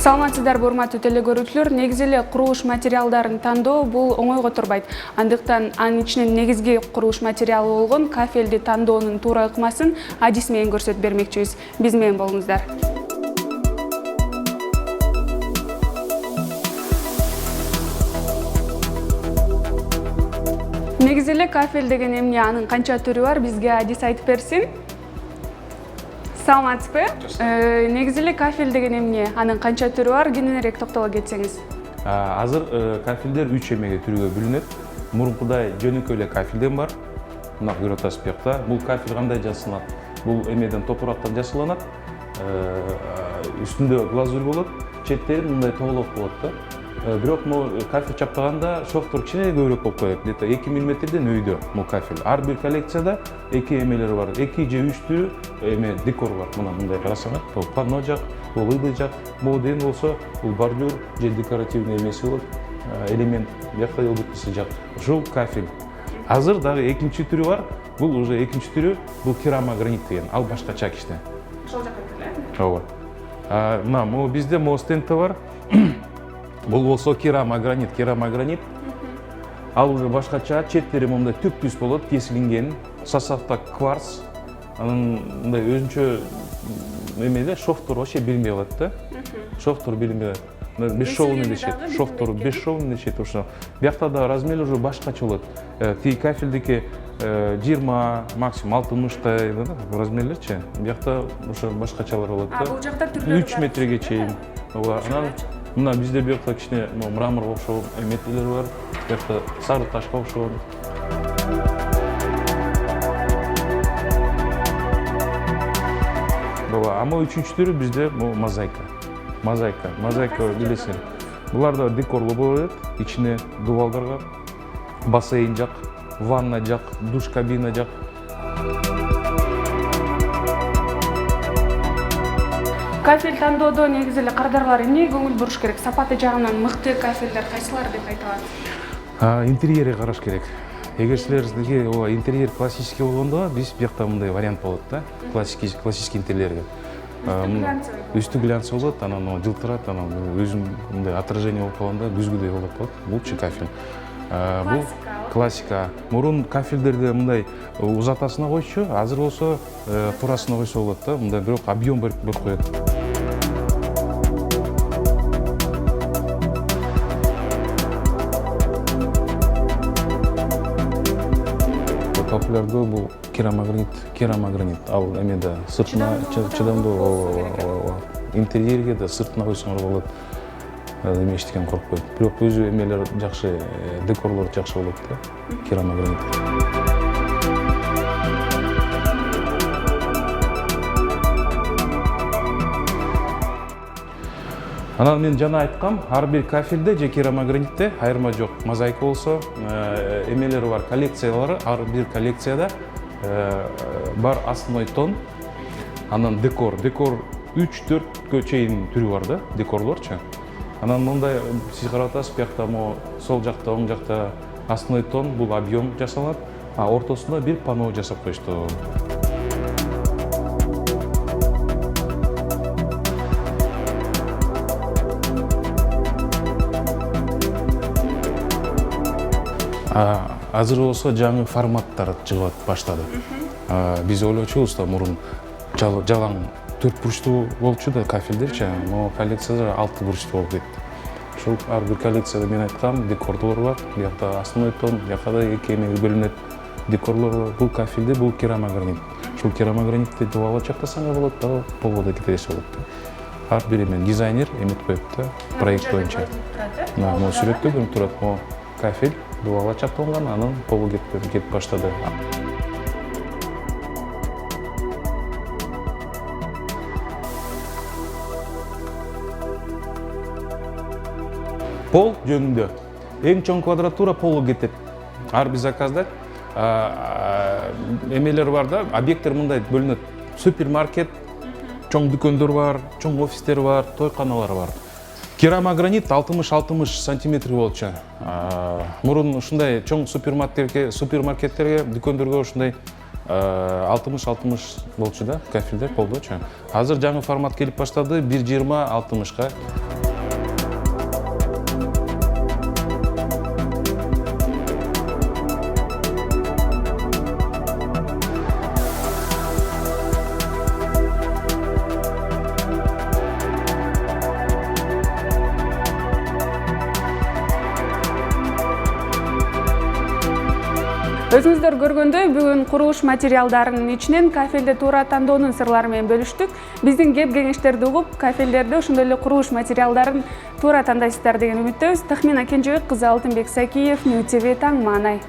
Саламатсыздарбы урматтуу телекөрүүчүлөр, негизи эле курулуш материалдарын тандоо бул оңойго турбайт. Андыктан анын ичинен негизги курулуш материалы болгон кафелди тандоонун туура ыкмасын адис менен көрсөтүп бермекчибиз. Биз менен болуңуздар. Негизи эле кафель деген эмне, анын канча түрү бар, бизге адис айтып берсин. Саламатсызбы? Негизи эле кафель деген эмне, анын канча түрү бар, кененирээк токтоло кетсеңиз. Азыр кафелдер 3 эмеге түргө бөлүнөт. Мурункудай жөнөкөй эле кафелден бар. Мына көрүп атасыз бuyakта. Бул кафель кандай жасалат? Бул эмеден топурактан жасалынат. Үстүндө глазурь болот, четтери мындай тоголок болот да. Бирок могу кафель чапкаганда шовтур кичине көбүрөөк болуп коет. Где-то 2 мм-ден өйдө бул кафель. Ар бир коллекцияда 2 эмелер бар. 2 же 3 түрү эме декор бар. Мына мындай карасаңар, бул панно жак, бул ыйды жак, бул деген болсо бул бордюр же декоративный эмеси болот. Элемент жакта ылдыткысы жак. Ушул кафель. Азыр дагы экинчи түрү бар. Бул уже экинчи түрү, бул керамогранит деген. Ал башкача кичине. Ошол жакка келет. Ооба. Мына могу бизде могу стендте бар. Бул болсо керамогранит. Ал уже башкача, четтери мындай түп-түз болот, тесилинген. Составда кварц. Анын мындай өзүнчө эмеде шовтур вообще билинбей калат да. Шовтур билинбей. Бесшовный дешет. Шовтур бесшовный дешет ошо. Биякта да размер уже башкача болот. Тиги кафелдики 20, максимум 60-тай размерлерчи. Биякта ошо башкачалар болот да. Бул жакта түрлөрү 3 метрге чейин. Анан мына бизде биякта кичине мраморго окшогон эметелер бар. Биякта сары ташка окшогон. Ама үчүнчү түрү бизде мозаика. Мозаика билесиң. Буларда декорлуу болот, ичине дубалдарга бассейн жак, ванна жак, душ кабина жак. Кафель тандоодо негизи эле кардарлар эмнеге көңүл буруш керек? Сапаты жагынан мыкты кафелдер кайсылар деп айта аласыз? Интерьерге караш керек. Эгер силердики интерьер классический болгондо, биз биякта мындай вариант болот да. Классический интерьерге. Үстү глянцевый болот, анан жылтырат, анан өзүм мындай отражение болуп калганда күзгүдөй болот. Булчу кафель. Бул классика. Мурун кафелдерде мындай узатасына койчу, азыр болсо турасына койсо болот да. Мындай бирок объем берип коет. Популярдуу бул керамогранит. Ал эмеде сыртына чыдамдуу. Интерьерге да сыртына койсоңор болот. Эме эчтен коркпойт. Бирок өзү эмелер жакшы, декорлор жакшы болот да. Керамогранит. Анан мен жана айткам, ар бир кафелде же керамогранитте айырма жок. Мозаика болсо, эмелери бар, коллекциялары, ар бир коллекцияда бар основной тон, анан декор. Декор 3-4 чейин түрү бар да, декорлорчу. Анан мындай сиз карап атасыз, биякта сол жакта, оң жакта основной тон, бул объем жасалат, а ортосунда бир панно жасап коюшту. Азыр болсо жаңы форматтар чыгып баштады. Биз ойлочубуз да мурун жалаң 4 бурчтуу болчу да кафелдерчи, но коллекцияда 6 бурчтуу болуп кетти. Ошол ар бир коллекцияда мен айткам, декорлор бар. Биякта основной тон, биякта да 2 эмеге бөлүнөт. Декорлор бар. Бул кафелде бул керамогранит. Ушул керамогранитти дубалга чаптасаңар болот, да полгода кетесе болот. Ар бир эме дизайнер эметип коет да, проект боюнча. Могу сүрөттө көрүнүп турат, могу кафель дубалга чапталган, анан полу кетип баштады. Пол жөнүндө эң чоң квадратура полу кетет. Ар бир заказда эмелер бар да, объекттер мындай бөлүнөт. Супермаркет, чоң дүкөндөр бар, чоң офистер бар, тойканалар бар. Керамогранит 60-60 сантиметр болчу. Мурун ушундай чоң супермаркеттерге, дүкөндөргө ушундай 60-60 болчу да, кафелдер полдочу. Азыр жаңы формат келип баштады, 1.20-60-ка. Өзүңүздөр көргөндөй бүгүн курулуш материалдарынын ичинен кафелди туура тандоонун сырлары менен бөлүштүк. Биздин кеп кеңештерди угуп, кафелдерди ошондой эле курулуш материалдарын туура тандайсыздар деген үмүттөбүз. Тахмина Кенжебек кызы, Алтынбек Сакиев, Нью ТВ таң маанай.